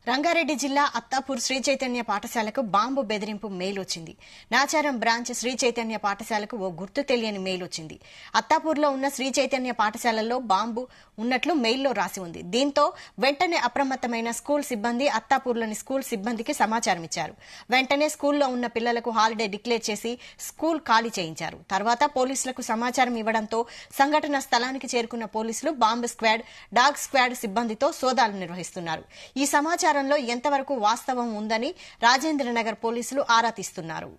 రంగారెడ్డి జిల్లా అత్తాపూర్ శ్రీ చైతన్య పాఠశాలకు బాంబు బెదిరింపు మెయిల్ వచ్చింది. నాచారం బ్రాంచ్ శ్రీ చైతన్య పాఠశాలకు ఓ గుర్తు తెలియని మెయిల్ వచ్చింది. అత్తాపూర్లో ఉన్న శ్రీ చైతన్య పాఠశాలలో బాంబు ఉన్నట్లు మెయిల్లో రాసి ఉంది. దీంతో వెంటనే అప్రమత్తమైన స్కూల్ సిబ్బంది అత్తాపూర్లోని స్కూల్ సిబ్బందికి సమాచారం ఇచ్చారు. వెంటనే స్కూల్లో ఉన్న పిల్లలకు హాలిడే డిక్లేర్ చేసి స్కూల్ ఖాళీ చేయించారు. తర్వాత పోలీసులకు సమాచారం ఇవ్వడంతో సంఘటన స్థలానికి చేరుకున్న పోలీసులు బాంబు స్క్వాడ్, డాగ్ స్క్వాడ్ సిబ్బందితో సోదాలు నిర్వహిస్తున్నారు. ఈ సమాచారంలో ఎంతవరకు వాస్తవం ఉందని రాజేంద్రనగర్ పోలీసులు ఆరా తీస్తున్నారు.